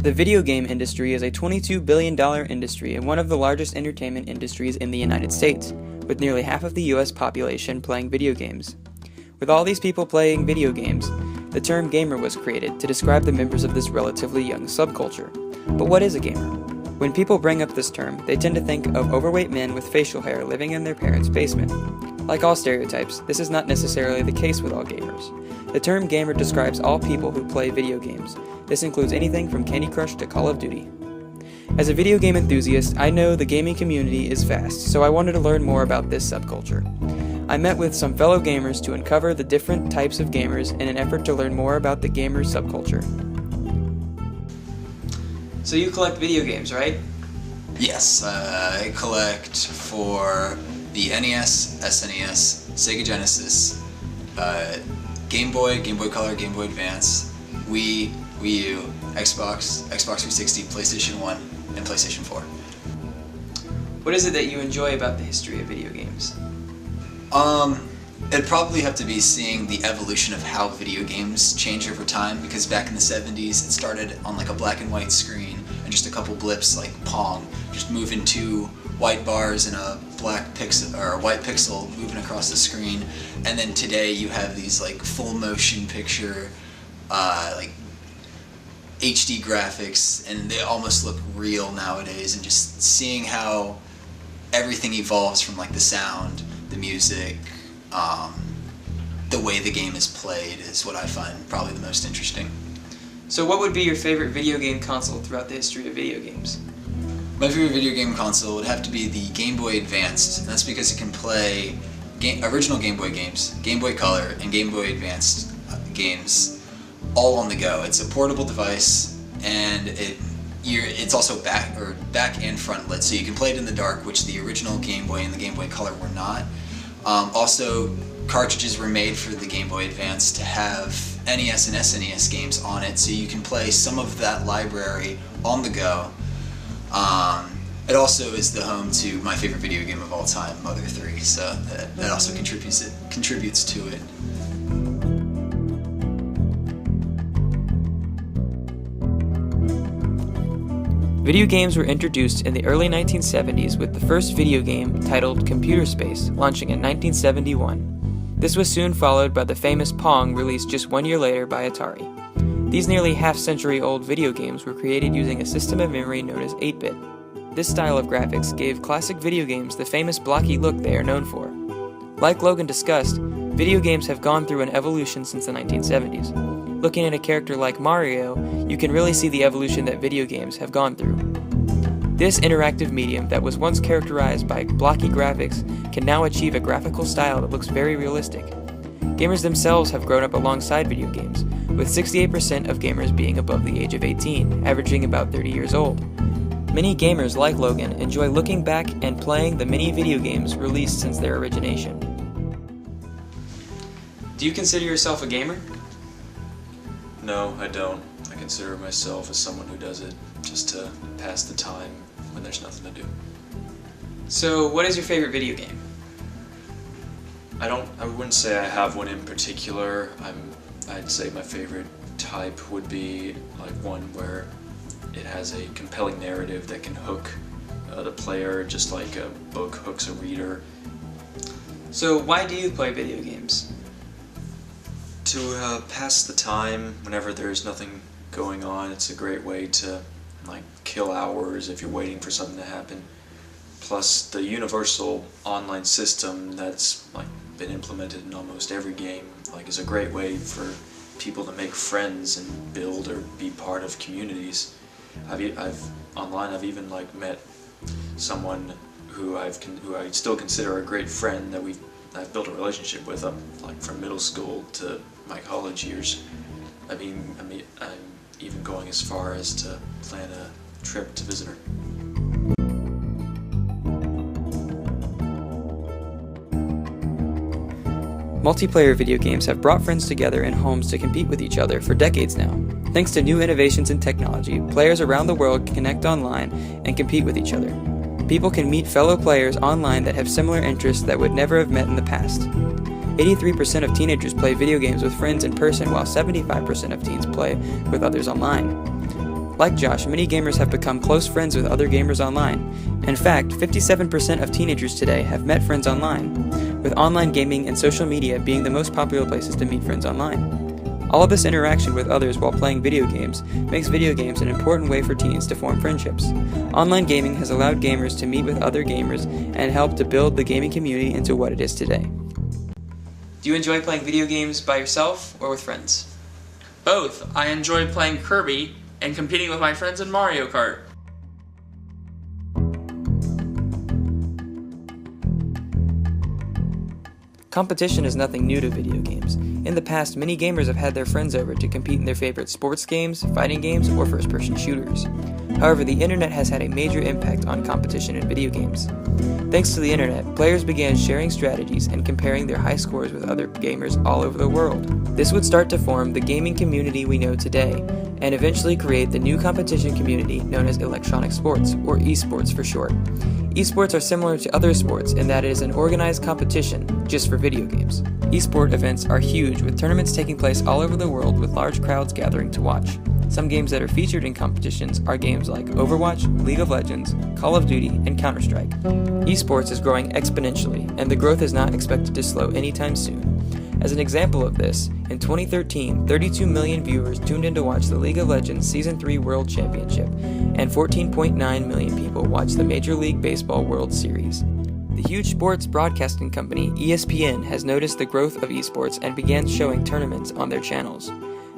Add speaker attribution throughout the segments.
Speaker 1: The video game industry is a $22 billion industry and one of the largest entertainment industries in the United States, with nearly half of the US population playing video games. With all these people playing video games, the term gamer was created to describe the members of this relatively young subculture. But what is a gamer? When people bring up this term, they tend to think of overweight men with facial hair living in their parents' basement. Like all stereotypes, this is not necessarily the case with all gamers. The term gamer describes all people who play video games. This includes anything from Candy Crush to Call of Duty. As a video game enthusiast, I know the gaming community is vast, so I wanted to learn more about this subculture. I met with some fellow gamers to uncover the different types of gamers in an effort to learn more about the gamer subculture. So you collect video games, right?
Speaker 2: Yes, I collect for the NES, SNES, Sega Genesis, Game Boy, Game Boy Color, Game Boy Advance, Wii U, Xbox 360, PlayStation 1, and PlayStation 4.
Speaker 1: What is it that you enjoy about the history of video games?
Speaker 2: It'd probably have to be seeing the evolution of how video games change over time, because back in the 70s it started on like a black and white screen and just a couple blips like Pong, just moving two white bars and a black pixel or a white pixel moving across the screen, and then today you have these like full motion picture like HD graphics, and they almost look real nowadays, and just seeing how everything evolves from like the sound, the music, the way the game is played is what I find probably the most interesting.
Speaker 1: So what would be your favorite video game console throughout the history of video games?
Speaker 2: My favorite video game console would have to be the Game Boy Advanced, and that's because it can play original Game Boy games, Game Boy Color, and Game Boy Advanced games all on the go. It's a portable device, and it's also back and front lit, so you can play it in the dark, which the original Game Boy and the Game Boy Color were not. Also, cartridges were made for the Game Boy Advance to have NES and SNES games on it, so you can play some of that library on the go. It also is the home to my favorite video game of all time, Mother 3, so that also contributes to it.
Speaker 1: Video games were introduced in the early 1970s with the first video game titled Computer Space, launching in 1971. This was soon followed by the famous Pong, released just 1 year later by Atari. These nearly half-century-old video games were created using a system of memory known as 8-bit. This style of graphics gave classic video games the famous blocky look they are known for. Like Logan discussed, video games have gone through an evolution since the 1970s. Looking at a character like Mario, you can really see the evolution that video games have gone through. This interactive medium that was once characterized by blocky graphics can now achieve a graphical style that looks very realistic. Gamers themselves have grown up alongside video games, with 68% of gamers being above the age of 18, averaging about 30 years old. Many gamers like Logan enjoy looking back and playing the many video games released since their origination. Do you consider yourself a gamer?
Speaker 3: No, I don't. I consider myself as someone who does it just to pass the time when there's nothing to do.
Speaker 1: So, what is your favorite video game?
Speaker 3: I wouldn't say I have one in particular. I'd say my favorite type would be like one where it has a compelling narrative that can hook the player, just like a book hooks a reader.
Speaker 1: So, why do you play video games?
Speaker 3: To pass the time whenever there's nothing going on. It's a great way to like kill hours if you're waiting for something to happen. Plus the universal online system that's like been implemented in almost every game like is a great way for people to make friends and build or be part of communities. I've even like met someone who I still consider a great friend that I've built a relationship with like from middle school to my college years. I'm even going as far as to plan a trip to visit her.
Speaker 1: Multiplayer video games have brought friends together in homes to compete with each other for decades now. Thanks to new innovations in technology, players around the world can connect online and compete with each other. People can meet fellow players online that have similar interests that would never have met in the past. 83% of teenagers play video games with friends in person, while 75% of teens play with others online. Like Josh, many gamers have become close friends with other gamers online. In fact, 57% of teenagers today have met friends online, with online gaming and social media being the most popular places to meet friends online. All of this interaction with others while playing video games makes video games an important way for teens to form friendships. Online gaming has allowed gamers to meet with other gamers and help to build the gaming community into what it is today. Do you enjoy playing video games by yourself or with friends?
Speaker 4: Both. I enjoy playing Kirby and competing with my friends in Mario Kart.
Speaker 1: Competition is nothing new to video games. In the past, many gamers have had their friends over to compete in their favorite sports games, fighting games, or first-person shooters. However, the internet has had a major impact on competition in video games. Thanks to the internet, players began sharing strategies and comparing their high scores with other gamers all over the world. This would start to form the gaming community we know today, and eventually create the new competition community known as electronic sports, or esports for short. Esports are similar to other sports in that it is an organized competition just for video games. Esport events are huge, with tournaments taking place all over the world with large crowds gathering to watch. Some games that are featured in competitions are games like Overwatch, League of Legends, Call of Duty, and Counter-Strike. Esports is growing exponentially, and the growth is not expected to slow anytime soon. As an example of this, in 2013, 32 million viewers tuned in to watch the League of Legends Season 3 World Championship, and 14.9 million people watched the Major League Baseball World Series. The huge sports broadcasting company ESPN has noticed the growth of esports and began showing tournaments on their channels.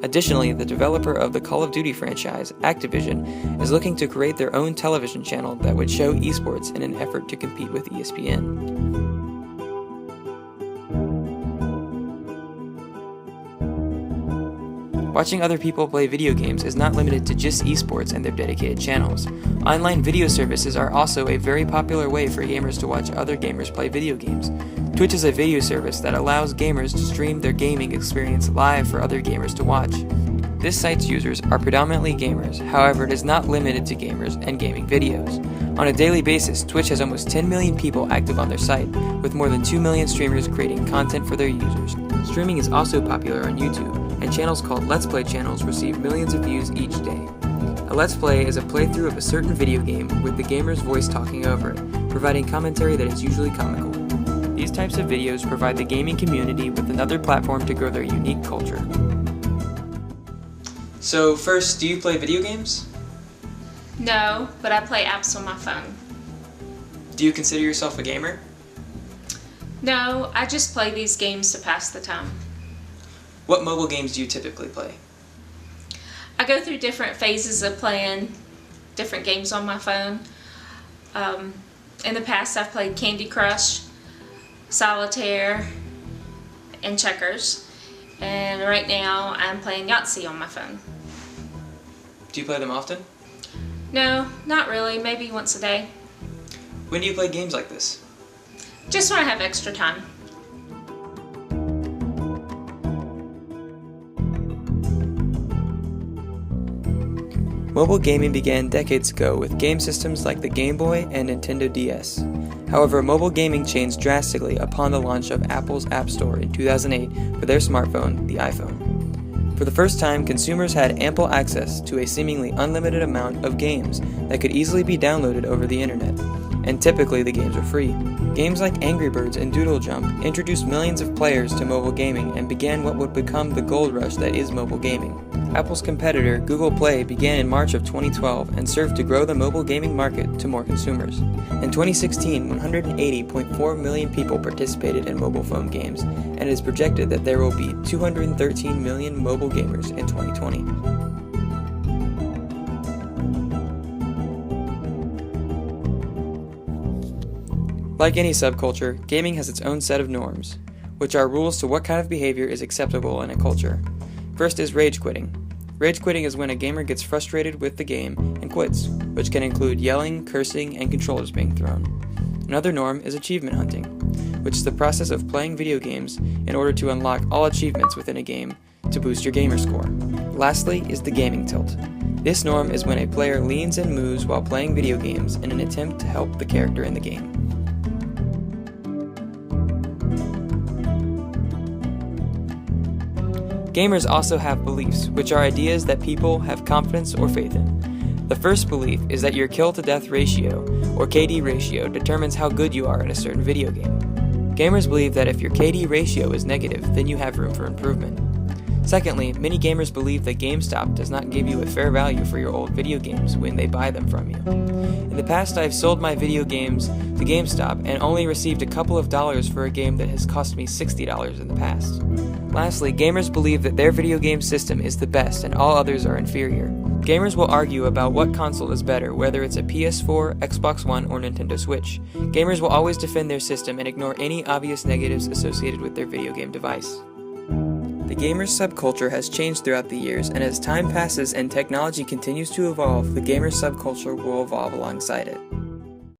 Speaker 1: Additionally, the developer of the Call of Duty franchise, Activision, is looking to create their own television channel that would show esports in an effort to compete with ESPN. Watching other people play video games is not limited to just esports and their dedicated channels. Online video services are also a very popular way for gamers to watch other gamers play video games. Twitch is a video service that allows gamers to stream their gaming experience live for other gamers to watch. This site's users are predominantly gamers, however it is not limited to gamers and gaming videos. On a daily basis, Twitch has almost 10 million people active on their site, with more than 2 million streamers creating content for their users. Streaming is also popular on YouTube, and channels called Let's Play channels receive millions of views each day. A Let's Play is a playthrough of a certain video game with the gamer's voice talking over it, providing commentary that is usually comical. These types of videos provide the gaming community with another platform to grow their unique culture. So first, do you play video games?
Speaker 5: No, but I play apps on my phone.
Speaker 1: Do you consider yourself a gamer?
Speaker 5: No, I just play these games to pass the time.
Speaker 1: What mobile games do you typically play?
Speaker 5: I go through different phases of playing different games on my phone. In the past, I've played Candy Crush, Solitaire, and Checkers. And right now, I'm playing Yahtzee on my phone.
Speaker 1: Do you play them often?
Speaker 5: No, not really. Maybe once a day.
Speaker 1: When do you play games like this?
Speaker 5: Just when I have extra time.
Speaker 1: Mobile gaming began decades ago with game systems like the Game Boy and Nintendo DS. However, mobile gaming changed drastically upon the launch of Apple's App Store in 2008 for their smartphone, the iPhone. For the first time, consumers had ample access to a seemingly unlimited amount of games that could easily be downloaded over the internet, and typically the games were free. Games like Angry Birds and Doodle Jump introduced millions of players to mobile gaming and began what would become the gold rush that is mobile gaming. Apple's competitor, Google Play, began in March of 2012 and served to grow the mobile gaming market to more consumers. In 2016, 180.4 million people participated in mobile phone games, and it is projected that there will be 213 million mobile gamers in 2020. Like any subculture, gaming has its own set of norms, which are rules to what kind of behavior is acceptable in a culture. First is rage quitting. Rage quitting is when a gamer gets frustrated with the game and quits, which can include yelling, cursing, and controllers being thrown. Another norm is achievement hunting, which is the process of playing video games in order to unlock all achievements within a game to boost your gamer score. Lastly is the gaming tilt. This norm is when a player leans and moves while playing video games in an attempt to help the character in the game. Gamers also have beliefs, which are ideas that people have confidence or faith in. The first belief is that your kill to death ratio, or KD ratio, determines how good you are in a certain video game. Gamers believe that if your KD ratio is negative, then you have room for improvement. Secondly, many gamers believe that GameStop does not give you a fair value for your old video games when they buy them from you. In the past, I've sold my video games to GameStop and only received a couple of dollars for a game that has cost me $60 in the past. Lastly, gamers believe that their video game system is the best and all others are inferior. Gamers will argue about what console is better, whether it's a PS4, Xbox One, or Nintendo Switch. Gamers will always defend their system and ignore any obvious negatives associated with their video game device. The gamer subculture has changed throughout the years, and as time passes and technology continues to evolve, the gamer subculture will evolve alongside it.